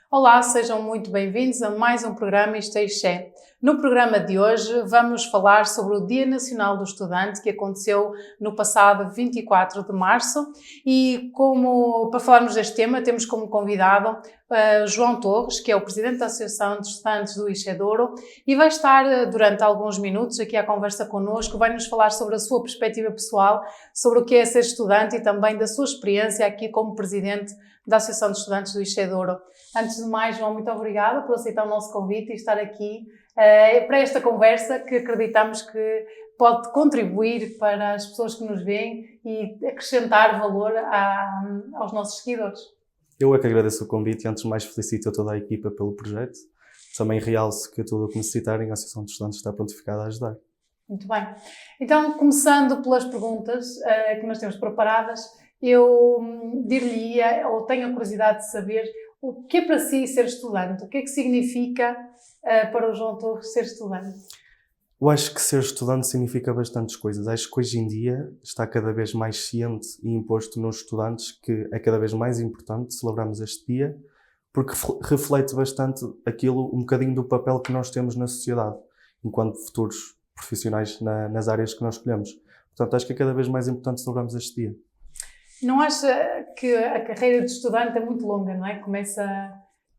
Olá, sejam muito bem-vindos a mais um programa Isto é Ixé. No programa de hoje vamos falar sobre o Dia Nacional do Estudante, que aconteceu no passado 24 de março, e para falarmos deste tema temos como convidado João Torres, que é o Presidente da Associação de Estudantes do Ixé Douro, e vai estar durante alguns minutos aqui à conversa connosco, vai nos falar sobre a sua perspectiva pessoal, sobre o que é ser estudante e também da sua experiência aqui como Presidente da Associação de Estudantes do Ixé Douro. Antes de mais, João, muito obrigada por aceitar o nosso convite e estar aqui para esta conversa que acreditamos que pode contribuir para as pessoas que nos veem e acrescentar valor aos nossos seguidores. Eu é que agradeço o convite e antes de mais felicito a toda a equipa pelo projeto. Também realço que tudo o que necessitarem a Associação de Estudantes está prontificada a ajudar. Muito bem. Então, começando pelas perguntas que nós temos preparadas, eu dir-lhe-ia, ou tenho a curiosidade de saber, o que é para si ser estudante? O que é que significa para o João Torres ser estudante? Eu acho que ser estudante significa bastantes coisas. Acho que hoje em dia está cada vez mais ciente e imposto nos estudantes que é cada vez mais importante celebrarmos este dia, porque reflete bastante aquilo, um bocadinho do papel que nós temos na sociedade, enquanto futuros profissionais nas áreas que nós escolhemos. Portanto, acho que é cada vez mais importante celebrarmos este dia. Não acha que a carreira de estudante é muito longa, não é? Começa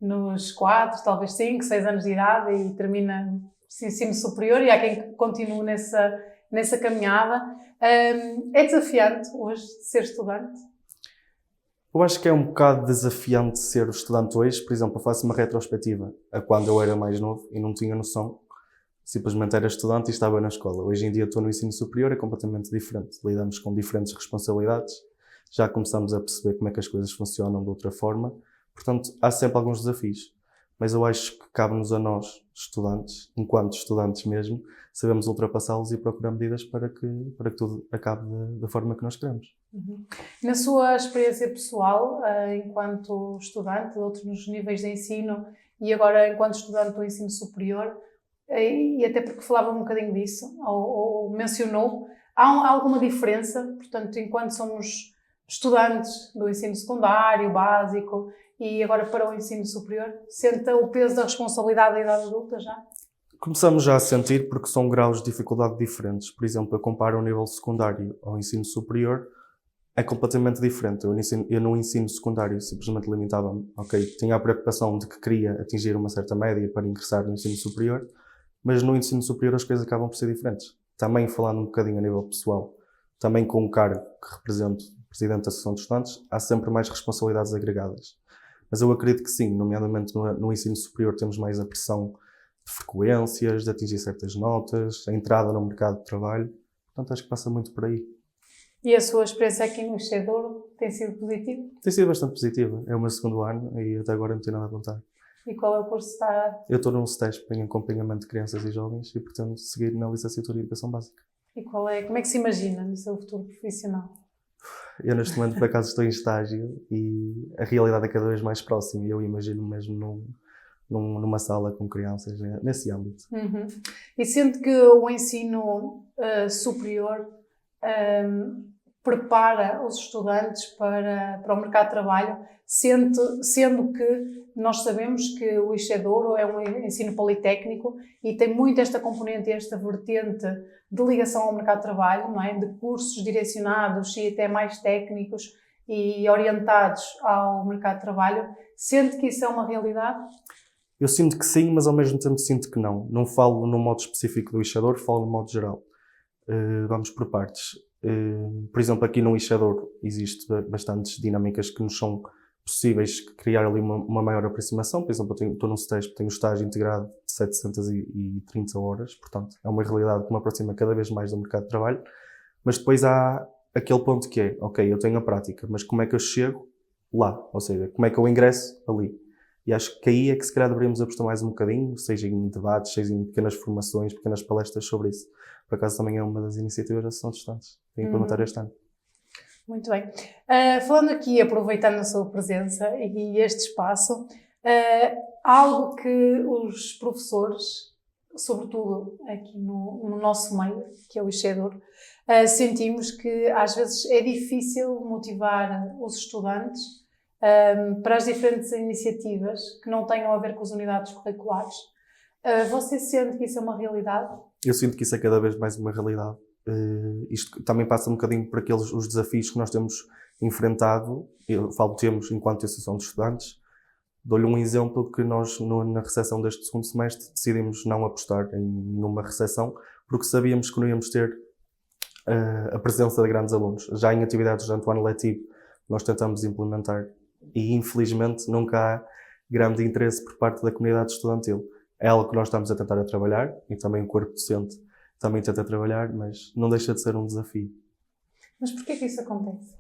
nos 4, talvez 5, 6 anos de idade e termina no ensino superior, e há quem continue nessa caminhada. É desafiante hoje ser estudante? Eu acho que é um bocado desafiante ser estudante hoje. Por exemplo, eu faço uma retrospectiva a quando eu era mais novo e não tinha noção. Simplesmente era estudante e estava na escola. Hoje em dia estou no ensino superior, é completamente diferente. Lidamos com diferentes responsabilidades. Já começamos a perceber como é que as coisas funcionam de outra forma. Portanto, há sempre alguns desafios. Mas eu acho que cabe-nos a nós, estudantes, enquanto estudantes mesmo, sabemos ultrapassá-los e procurar medidas para que tudo acabe da forma que nós queremos. Uhum. Na sua experiência pessoal, enquanto estudante de outros níveis de ensino e agora enquanto estudante do ensino superior, e até porque falava um bocadinho disso, ou mencionou, há alguma diferença, portanto, enquanto somos estudantes do ensino secundário, básico, e agora para o ensino superior, sente o peso da responsabilidade da idade adulta já? Começamos já a sentir porque são graus de dificuldade diferentes. Por exemplo, eu comparo o nível secundário ao ensino superior, é completamente diferente. Eu no ensino secundário simplesmente limitava-me, tinha a preocupação de que queria atingir uma certa média para ingressar no ensino superior, mas no ensino superior as coisas acabam por ser diferentes. Também falando um bocadinho a nível pessoal, também com o cargo que represento, Presidente da Associação de Estudantes, há sempre mais responsabilidades agregadas. Mas eu acredito que sim, nomeadamente no ensino superior temos mais a pressão de frequências, de atingir certas notas, a entrada no mercado de trabalho. Portanto, acho que passa muito por aí. E a sua experiência aqui no Ixé Douro tem sido positiva? Tem sido bastante positiva. É o meu segundo ano e até agora não tenho nada a contar. E qual é o curso que está? Eu estou num STESP em acompanhamento de crianças e jovens e pretendo seguir na licenciatura em Educação Básica. E como é que se imagina no seu futuro profissional? Eu neste momento, por acaso, estou em estágio e a realidade é cada vez mais próxima e eu imagino mesmo numa sala com crianças nesse âmbito. Uhum. E sente que o ensino superior prepara os estudantes para o mercado de trabalho, sendo que nós sabemos que o Ixé Douro é um ensino politécnico e tem muito esta componente, esta vertente de ligação ao mercado de trabalho, não é? De cursos direcionados e até mais técnicos e orientados ao mercado de trabalho. Sente que isso é uma realidade? Eu sinto que sim, mas ao mesmo tempo sinto que não. Não falo no modo específico do Ixé Douro, falo no modo geral. Vamos por partes. Por exemplo, aqui no Ixé Douro existem bastantes dinâmicas que nos são possíveis criar ali uma maior aproximação. Por exemplo, estou num STESP, tenho estágio integrado de 730 horas, portanto, é uma realidade que me aproxima cada vez mais do mercado de trabalho. Mas depois há aquele ponto que é, eu tenho a prática, mas como é que eu chego lá? Ou seja, como é que eu ingresso ali? E acho que aí é que se calhar deveríamos apostar mais um bocadinho, seja em debates, seja em pequenas formações, pequenas palestras sobre isso. Por acaso também é uma das iniciativas da Associação de Estudantes, que implementar este ano. Muito bem. Falando aqui, aproveitando a sua presença e este espaço, algo que os professores, sobretudo aqui no nosso meio, que é o Ixé Douro, sentimos que às vezes é difícil motivar os estudantes para as diferentes iniciativas que não tenham a ver com as unidades curriculares. Você sente que isso é uma realidade? Eu sinto que isso é cada vez mais uma realidade. Isto também passa um bocadinho por os desafios que nós temos enfrentado. Eu falo temos enquanto Associação de Estudantes. Dou-lhe um exemplo que nós, na recepção deste segundo semestre, decidimos não apostar em nenhuma recepção, porque sabíamos que não íamos ter a presença de grandes alunos. Já em atividades durante o ano letivo, nós tentamos implementar e, infelizmente, nunca há grande interesse por parte da comunidade estudantil. É algo que nós estamos a tentar trabalhar, e também o corpo docente também tenta trabalhar, mas não deixa de ser um desafio. Mas porquê que isso acontece?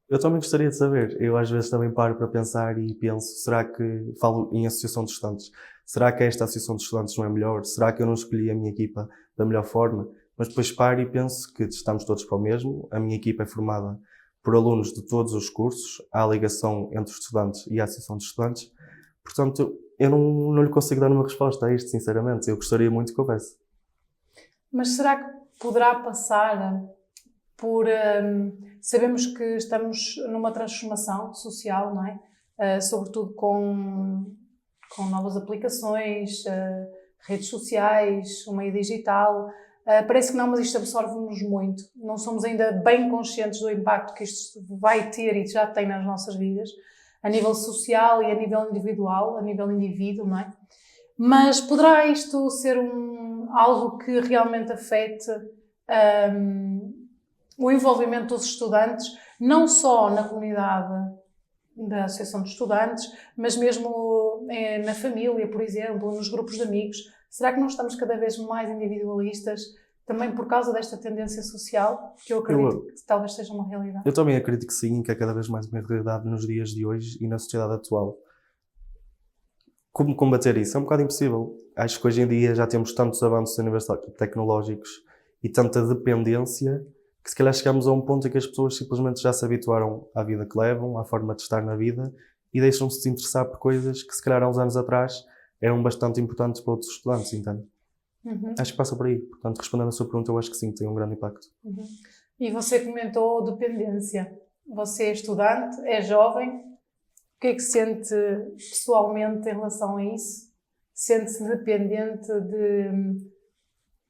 Eu também gostaria de saber. Eu às vezes também paro para pensar e penso, será que, falo em associação de estudantes, será que esta associação de estudantes não é melhor? Será que eu não escolhi a minha equipa da melhor forma? Mas depois paro e penso que estamos todos para o mesmo. A minha equipa é formada por alunos de todos os cursos, há ligação entre os estudantes e a associação de estudantes. Portanto, eu não lhe consigo dar uma resposta a isto, sinceramente. Eu gostaria muito que houvesse. Mas será que poderá passar por... sabemos que estamos numa transformação social, não é? Sobretudo com novas aplicações, redes sociais, o meio digital. Parece que não, mas isto absorve-nos muito. Não somos ainda bem conscientes do impacto que isto vai ter e já tem nas nossas vidas, a nível social e a nível individual, a nível indivíduo, não é? Mas poderá isto ser algo que realmente afete o envolvimento dos estudantes, não só na comunidade da Associação de Estudantes, mas mesmo na família, por exemplo, nos grupos de amigos? Será que não estamos cada vez mais individualistas, também por causa desta tendência social, que eu acredito que talvez seja uma realidade? Eu também acredito que sim, que é cada vez mais uma realidade nos dias de hoje e na sociedade atual. Como combater isso? É um bocado impossível. Acho que hoje em dia já temos tantos avanços a níveis tecnológicos e tanta dependência que se calhar chegamos a um ponto em que as pessoas simplesmente já se habituaram à vida que levam, à forma de estar na vida e deixam-se de interessar por coisas que se calhar há uns anos atrás eram bastante importantes para outros estudantes, entende? Uhum. Acho que passa por aí. Portanto, respondendo a sua pergunta, eu acho que sim, tem um grande impacto. Uhum. E você comentou dependência. Você é estudante, é jovem. O que é que sente pessoalmente em relação a isso? Sente-se dependente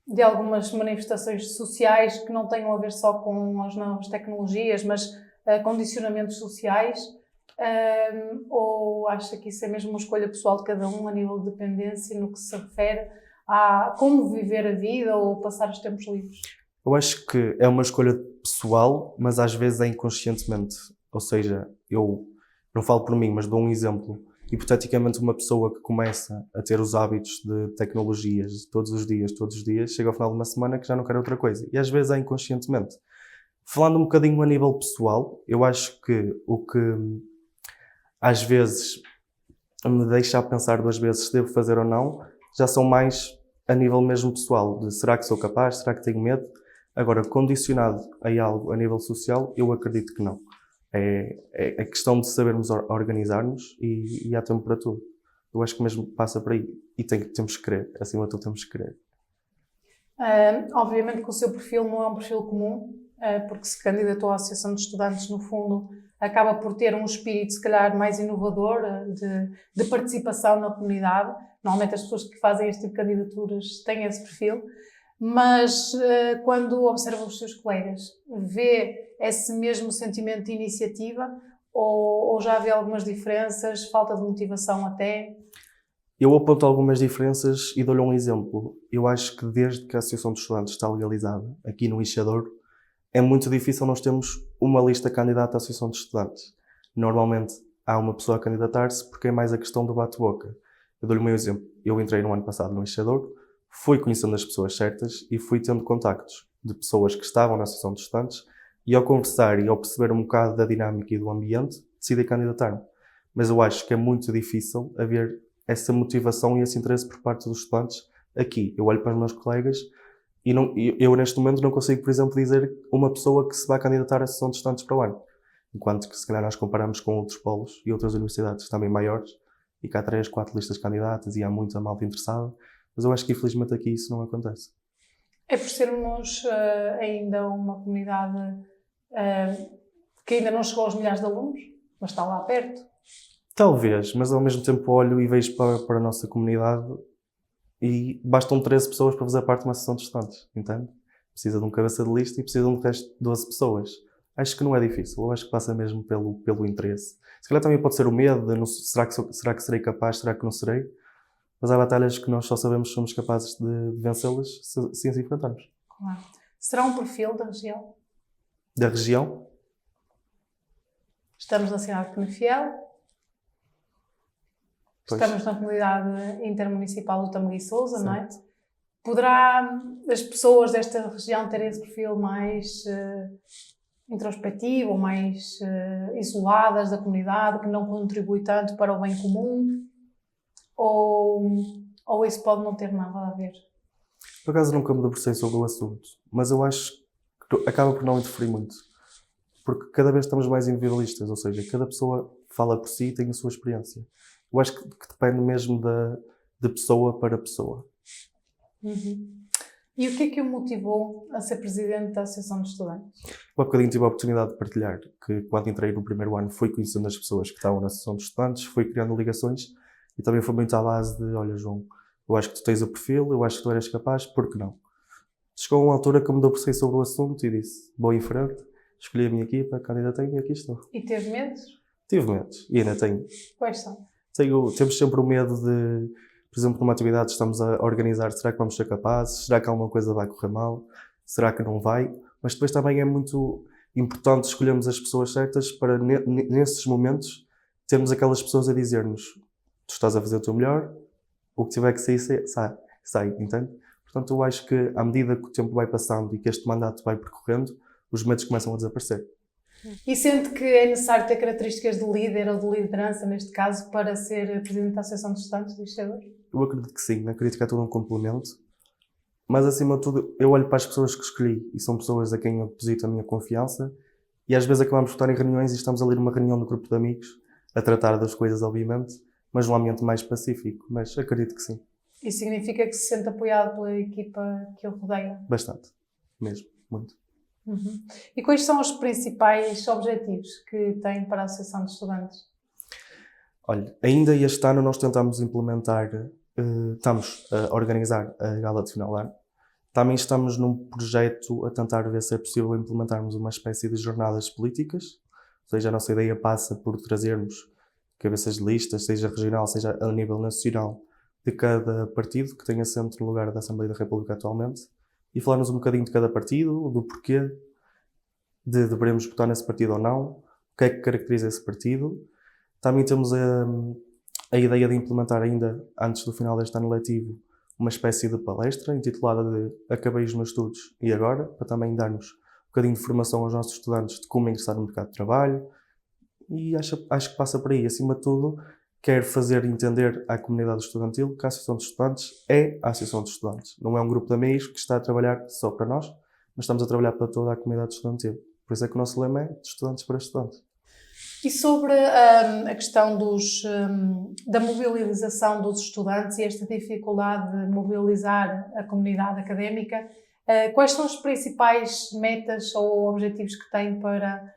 de algumas manifestações sociais que não tenham a ver só com as novas tecnologias, mas condicionamentos sociais? Ou acha que isso é mesmo uma escolha pessoal de cada um a nível de dependência no que se refere a como viver a vida ou passar os tempos livres? Eu acho que é uma escolha pessoal, mas às vezes é inconscientemente. Ou seja, eu não falo por mim, mas dou um exemplo. Hipoteticamente, uma pessoa que começa a ter os hábitos de tecnologias todos os dias, chega ao final de uma semana que já não quer outra coisa. E às vezes é inconscientemente. Falando um bocadinho a nível pessoal, eu acho que o que às vezes me deixa a pensar duas vezes se devo fazer ou não, já são mais a nível mesmo pessoal, de será que sou capaz, será que tenho medo? Agora, condicionado a algo a nível social, eu acredito que não. É questão de sabermos organizar-nos e há tempo para tudo. Eu acho que mesmo passa por aí. E temos que querer, acima de tudo temos que querer. Obviamente que o seu perfil não é um perfil comum, porque se candidatou à Associação de Estudantes, no fundo, acaba por ter um espírito, se calhar, mais inovador, de participação na comunidade. Normalmente as pessoas que fazem este tipo de candidaturas têm esse perfil. Mas quando observa os seus colegas, vê esse mesmo sentimento de iniciativa ou já vê algumas diferenças, falta de motivação até? Eu aponto algumas diferenças e dou-lhe um exemplo. Eu acho que desde que a Associação de Estudantes está legalizada, aqui no Ixadouro, é muito difícil nós termos uma lista candidata à Associação de Estudantes. Normalmente há uma pessoa a candidatar-se porque é mais a questão do bate-boca. Eu dou-lhe o meu exemplo. Eu entrei no ano passado no Ixadouro, fui conhecendo as pessoas certas e fui tendo contactos de pessoas que estavam na Associação de Estudantes e ao conversar e ao perceber um bocado da dinâmica e do ambiente, decidi candidatar-me. Mas eu acho que é muito difícil haver essa motivação e esse interesse por parte dos estudantes aqui. Eu olho para os meus colegas e eu neste momento não consigo, por exemplo, dizer uma pessoa que se vai candidatar à Associação de Estudantes para o ano. Enquanto que se calhar nós comparamos com outros polos e outras universidades também maiores e que há 3, 4 listas candidatas e há muita malta interessada. Mas eu acho que infelizmente aqui isso não acontece. É por sermos ainda uma comunidade que ainda não chegou aos milhares de alunos? mas está lá perto. Talvez, mas ao mesmo tempo olho e vejo para a nossa comunidade e bastam 13 pessoas para fazer parte de uma associação de estudantes, entende? Precisa de um cabeça de lista e precisa de um resto de 12 pessoas. Acho que não é difícil, eu acho que passa mesmo pelo interesse. Se calhar também pode ser o medo de será que serei capaz, será que não serei? Mas há batalhas que nós só sabemos que somos capazes de vencê-las se as enfrentarmos. Claro. Será um perfil da região? Da região? Estamos na cidade de Penafiel. Pois. Estamos na comunidade intermunicipal do Tamoio e Sousa, não é? Poderá as pessoas desta região terem esse perfil mais introspectivo ou mais isoladas da comunidade, que não contribui tanto para o bem comum? Ou isso pode não ter nada a ver? Por acaso nunca me debrucei sobre o assunto, mas eu acho que acaba por não interferir muito. Porque cada vez estamos mais individualistas, ou seja, cada pessoa fala por si e tem a sua experiência. Eu acho que depende mesmo de pessoa para pessoa. Uhum. E o que o motivou a ser presidente da Associação de Estudantes? Eu há bocadinho tive a oportunidade de partilhar que quando entrei no primeiro ano fui conhecendo as pessoas que estavam na Associação de Estudantes, fui criando ligações e também foi muito à base de, olha João, eu acho que tu tens o perfil, eu acho que tu eras capaz, por que não? Chegou a uma altura que eu me debrucei sobre o assunto e disse, vou em frente, escolhi a minha equipa, candidatei e aqui estou. E teve medos? Tive medos e ainda tenho. Quais são? Temos sempre o medo de, por exemplo, numa atividade estamos a organizar, será que vamos ser capazes? Será que alguma coisa vai correr mal? Será que não vai? Mas depois também é muito importante escolhermos as pessoas certas para, nesses momentos, termos aquelas pessoas a dizer-nos tu estás a fazer o teu melhor, o que tiver que sair, sai, entende? Portanto, eu acho que à medida que o tempo vai passando e que este mandato vai percorrendo, os medos começam a desaparecer. E sente que é necessário ter características de líder ou de liderança, neste caso, para ser presidente da Associação de Estudantes do Estado? Eu acredito que sim, acredito que é tudo um complemento. Mas, acima de tudo, eu olho para as pessoas que escolhi e são pessoas a quem eu deposito a minha confiança e às vezes acabamos por estar em reuniões e estamos ali numa reunião do grupo de amigos a tratar das coisas, obviamente, mas num ambiente mais pacífico. Mas acredito que sim. Isso significa que se sente apoiado pela equipa que o rodeia? Bastante. Mesmo. Muito. Uhum. E quais são os principais objetivos que tem para a Associação de Estudantes? Olha, ainda este ano nós tentamos implementar, estamos a organizar a gala de final de ano. Também estamos num projeto a tentar ver se é possível implementarmos uma espécie de jornadas políticas. Ou seja, a nossa ideia passa por trazermos cabeças de listas, seja regional, seja a nível nacional, de cada partido que tem assento no lugar da Assembleia da República atualmente e falarmos um bocadinho de cada partido, do porquê de devemos votar nesse partido ou não, o que é que caracteriza esse partido. Também temos a ideia de implementar ainda, antes do final deste ano letivo, uma espécie de palestra intitulada de Acabei os meus estudos e agora, para também darmos um bocadinho de formação aos nossos estudantes de como ingressar no mercado de trabalho. E acho que passa por aí. Acima de tudo, quero fazer entender à comunidade estudantil que a Associação de Estudantes é a Associação de Estudantes. Não é um grupo de amigos que está a trabalhar só para nós, mas estamos a trabalhar para toda a comunidade estudantil. Por isso é que o nosso lema é de estudantes para estudantes. E sobre a questão da mobilização dos estudantes e esta dificuldade de mobilizar a comunidade académica, quais são as principais metas ou objetivos que têm para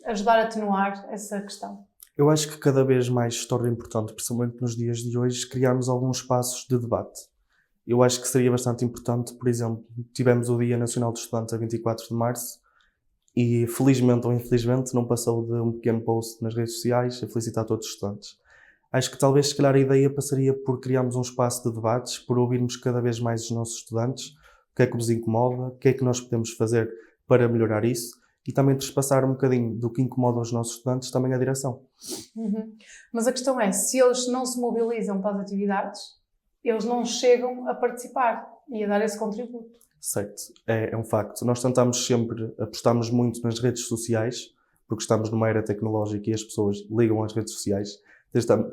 ajudar a atenuar essa questão? Eu acho que cada vez mais se torna importante, principalmente nos dias de hoje, criarmos alguns espaços de debate. Eu acho que seria bastante importante, por exemplo, tivemos o Dia Nacional dos Estudantes a 24 de março e, felizmente ou infelizmente, não passou de um pequeno post nas redes sociais a felicitar todos os estudantes. Acho que talvez, se calhar, a ideia passaria por criarmos um espaço de debates, por ouvirmos cada vez mais os nossos estudantes, o que é que vos incomoda, o que é que nós podemos fazer para melhorar isso, e também trespassar um bocadinho do que incomoda os nossos estudantes também à direção. Uhum. Mas a questão é, se eles não se mobilizam para as atividades, eles não chegam a participar e a dar esse contributo. Certo, é um facto. Nós tentamos sempre, apostamos muito nas redes sociais, porque estamos numa era tecnológica e as pessoas ligam às redes sociais.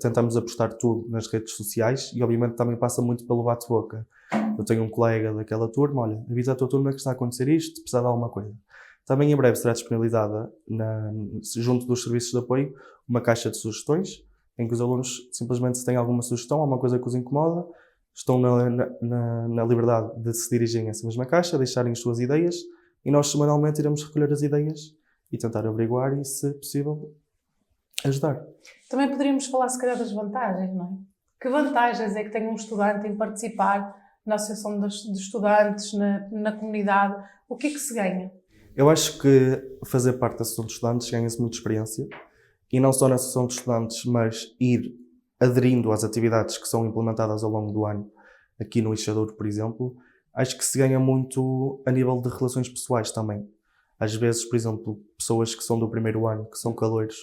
Tentamos apostar tudo nas redes sociais e obviamente também passa muito pelo bate-boca. Eu tenho um colega daquela turma, olha, avisa a tua turma que está a acontecer isto, se precisar de alguma coisa. Também em breve será disponibilizada junto dos serviços de apoio uma caixa de sugestões, em que os alunos simplesmente se têm alguma sugestão, alguma coisa que os incomoda, estão na liberdade de se dirigirem a essa mesma caixa, deixarem as suas ideias e nós semanalmente iremos recolher as ideias e tentar averiguar e, se possível, ajudar. Também poderíamos falar, se calhar, das vantagens, não é? Que vantagens é que tem um estudante em participar na associação de estudantes, na comunidade? O que é que se ganha? Eu acho que fazer parte da associação de estudantes ganha-se muita experiência, e não só na associação de estudantes, mas ir aderindo às atividades que são implementadas ao longo do ano, aqui no Ixadouro, por exemplo. Acho que se ganha muito a nível de relações pessoais também. Às vezes, por exemplo, pessoas que são do primeiro ano, que são caloiros,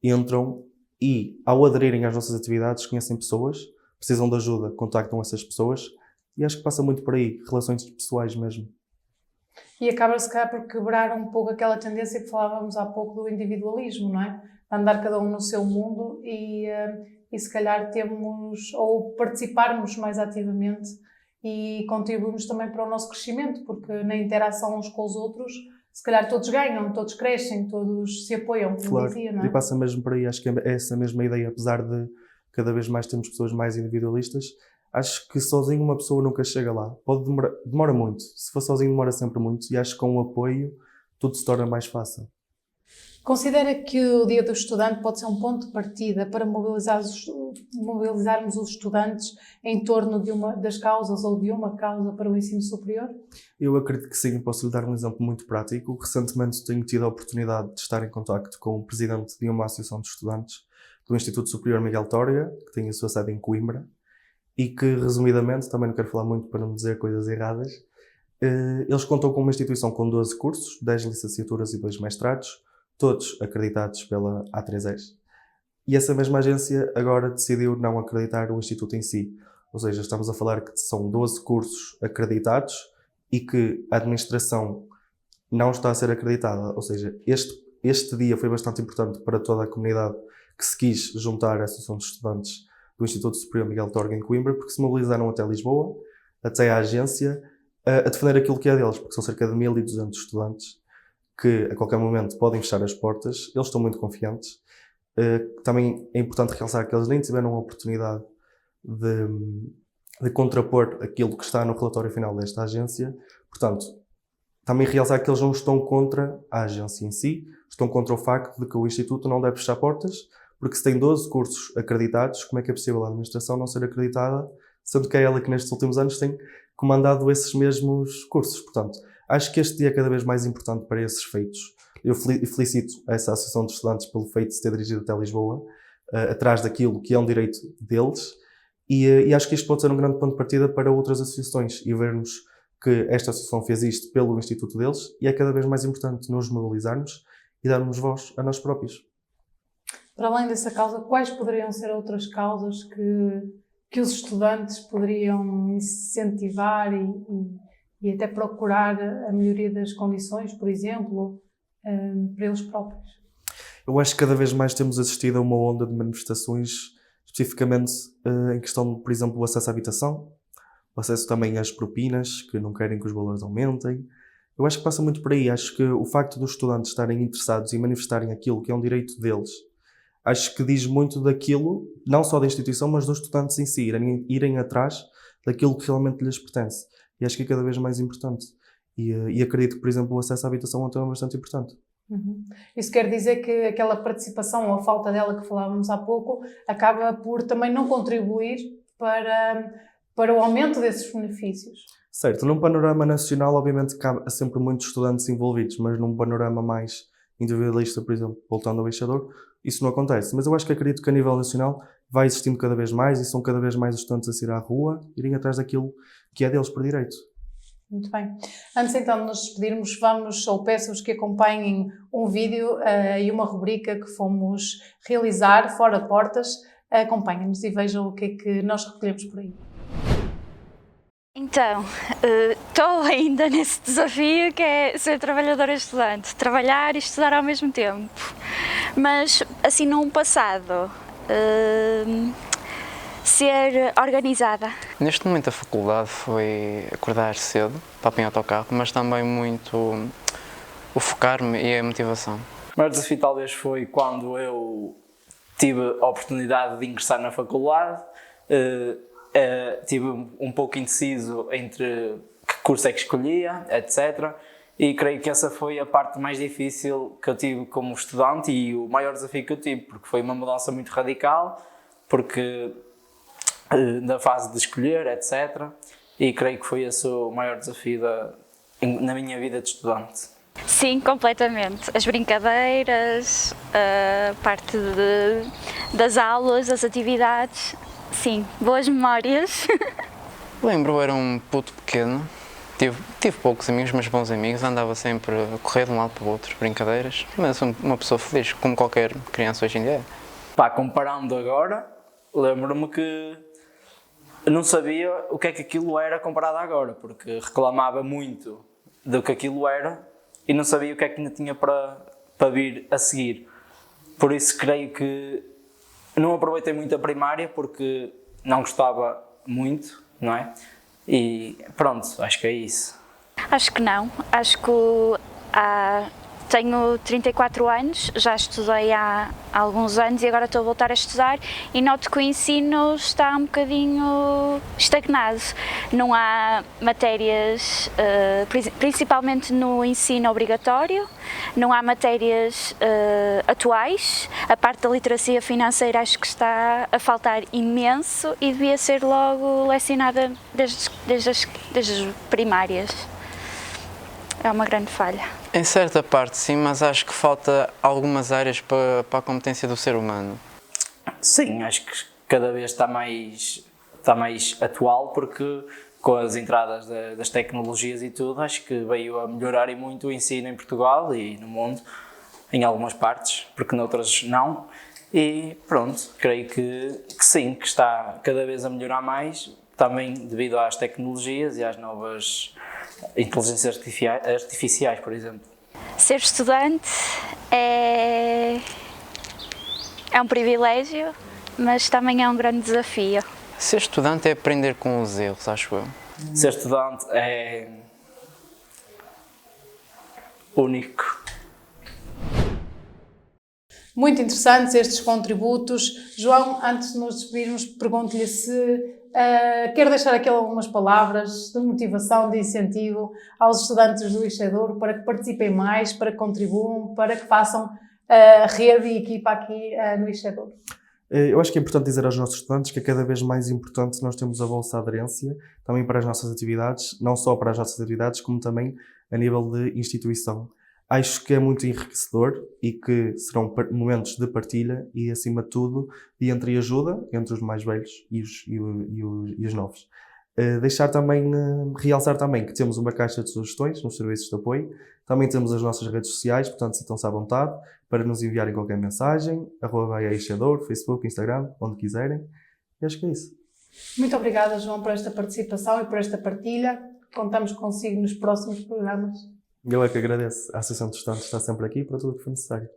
entram e, ao aderirem às nossas atividades, conhecem pessoas, precisam de ajuda, contactam essas pessoas, e acho que passa muito por aí, relações pessoais mesmo. E acaba, se calhar, por quebrar um pouco aquela tendência que falávamos há pouco do individualismo, não é? Andar cada um no seu mundo e se calhar temos, ou participarmos mais ativamente e contribuirmos também para o nosso crescimento, porque na interação uns com os outros, se calhar todos ganham, todos crescem, todos se apoiam, como Claro, dizia, não é? e passa mesmo por aí, acho que é essa mesma ideia, apesar de cada vez mais termos pessoas mais individualistas, acho que sozinho uma pessoa nunca chega lá. Demora muito, se for sozinho demora sempre muito, e acho que com o apoio tudo se torna mais fácil. Considera que o Dia do Estudante pode ser um ponto de partida para mobilizarmos os estudantes em torno das causas ou de uma causa para o ensino superior? Eu acredito que sim, posso lhe dar um exemplo muito prático. Recentemente tenho tido a oportunidade de estar em contacto com o presidente de uma associação de estudantes do Instituto Superior Miguel Torga, que tem a sua sede em Coimbra, e que, resumidamente, também não quero falar muito para não dizer coisas erradas, eles contam com uma instituição com 12 cursos, 10 licenciaturas e 2 mestrados, todos acreditados pela A3S. E essa mesma agência agora decidiu não acreditar o Instituto em si. Ou seja, estamos a falar que são 12 cursos acreditados e que a administração não está a ser acreditada. Ou seja, este dia foi bastante importante para toda a comunidade que se quis juntar à Associação de Estudantes do Instituto Superior Miguel Torga em Coimbra, porque se mobilizaram até Lisboa, até à agência, a defender aquilo que é deles, porque são cerca de 1.200 estudantes que a qualquer momento podem fechar as portas. Eles estão muito confiantes. Também é importante realçar que eles nem tiveram a oportunidade de contrapor aquilo que está no relatório final desta agência. Portanto, também realçar que eles não estão contra a agência em si, estão contra o facto de que o Instituto não deve fechar portas, porque se tem 12 cursos acreditados, como é que é possível a administração não ser acreditada, sendo que é ela que nestes últimos anos tem comandado esses mesmos cursos. Portanto, acho que este dia é cada vez mais importante para esses feitos. Eu felicito essa Associação de Estudantes pelo feito de se ter dirigido até Lisboa, atrás daquilo que é um direito deles, e acho que isto pode ser um grande ponto de partida para outras associações, e vermos que esta associação fez isto pelo Instituto deles, e é cada vez mais importante nos mobilizarmos e darmos voz a nós próprios. Para além dessa causa, quais poderiam ser outras causas que os estudantes poderiam incentivar e até procurar a melhoria das condições, por exemplo, para eles próprios? Eu acho que cada vez mais temos assistido a uma onda de manifestações, especificamente em questão, por exemplo, o acesso à habitação, o acesso também às propinas, que não querem que os valores aumentem. Eu acho que passa muito por aí. Acho que o facto dos estudantes estarem interessados e manifestarem aquilo que é um direito deles, acho que diz muito daquilo, não só da instituição, mas dos estudantes em si, irem atrás daquilo que realmente lhes pertence. E acho que é cada vez mais importante. E acredito que, por exemplo, o acesso à habitação é um tema bastante importante. Uhum. Isso quer dizer que aquela participação, ou a falta dela que falávamos há pouco, acaba por também não contribuir para o aumento desses benefícios? Certo, num panorama nacional, obviamente, há sempre muitos estudantes envolvidos, mas num panorama mais individualista, por exemplo, voltando ao Eixador, isso não acontece. Mas eu acho que acredito que a nível nacional vai existindo cada vez mais e são cada vez mais os estudantes a sair à rua, irem atrás daquilo que é deles por direito. Muito bem. Antes então de nos despedirmos, peço-vos que acompanhem um vídeo e uma rubrica que fomos realizar fora de portas. Acompanhem-nos e vejam o que é que nós recolhemos por aí. Então, estou ainda nesse desafio que é ser trabalhadora estudante, trabalhar e estudar ao mesmo tempo. Mas, assim, num passado, ser organizada. Neste momento a faculdade foi acordar cedo para apanhar o autocarro, mas também muito o focar-me e a motivação. O maior desafio talvez foi quando eu tive a oportunidade de ingressar na faculdade. Tive um pouco indeciso entre que curso é que escolhia, etc. e creio que essa foi a parte mais difícil que eu tive como estudante e o maior desafio que eu tive, porque foi uma mudança muito radical, porque da fase de escolher, etc. E creio que foi esse o maior desafio na minha vida de estudante. Sim, completamente. As brincadeiras, a parte das aulas, as atividades, sim, boas memórias. Lembro, eu era um puto pequeno, tive poucos amigos, mas bons amigos, andava sempre a correr de um lado para o outro, brincadeiras, mas uma pessoa feliz, como qualquer criança hoje em dia é. Pá, comparando agora, lembro-me que não sabia o que é que aquilo era comparado a agora, porque reclamava muito do que aquilo era e não sabia o que é que ainda tinha para vir a seguir. Por isso creio que não aproveitei muito a primária porque não gostava muito, não é? E pronto, acho que é isso. Acho que não. Acho que tenho 34 anos, já estudei há alguns anos e agora estou a voltar a estudar e noto que o ensino está um bocadinho estagnado. Não há matérias, principalmente no ensino obrigatório, não há matérias atuais. A parte da literacia financeira acho que está a faltar imenso e devia ser logo lecionada desde as primárias. É uma grande falha. Em certa parte sim, mas acho que falta algumas áreas para a competência do ser humano. Sim, acho que cada vez está mais atual, porque com as entradas das tecnologias e tudo, acho que veio a melhorar e muito o ensino em Portugal e no mundo, em algumas partes, porque noutras não. E pronto, creio que sim, que está cada vez a melhorar mais, também devido às tecnologias e às novas inteligências artificiais, por exemplo. Ser estudante é um privilégio, mas também é um grande desafio. Ser estudante é aprender com os erros, acho eu. Ser estudante é único. Muito interessantes estes contributos. João, antes de nos despedirmos, pergunto-lhe se quer deixar aqui algumas palavras de motivação, de incentivo aos estudantes do Ixadouro para que participem mais, para que contribuam, para que façam rede e equipa aqui no Ixadouro. Eu acho que é importante dizer aos nossos estudantes que é cada vez mais importante nós termos a vossa aderência também para as nossas atividades, não só para as nossas atividades, como também a nível de instituição. Acho que é muito enriquecedor e que serão momentos de partilha e, acima de tudo, de entreajuda entre os mais velhos e os novos. Realçar também que temos uma caixa de sugestões nos serviços de apoio. Também temos as nossas redes sociais, portanto, sintam-se à vontade para nos enviarem qualquer mensagem, @Ixadouro, Facebook, Instagram, onde quiserem. E acho que é isso. Muito obrigada, João, por esta participação e por esta partilha. Contamos consigo nos próximos programas. Eu é que agradeço. A Associação de Estudantes está sempre aqui para tudo o que for necessário.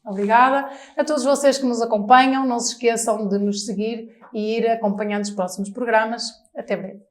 Obrigada. A todos vocês que nos acompanham, não se esqueçam de nos seguir e ir acompanhando os próximos programas. Até breve.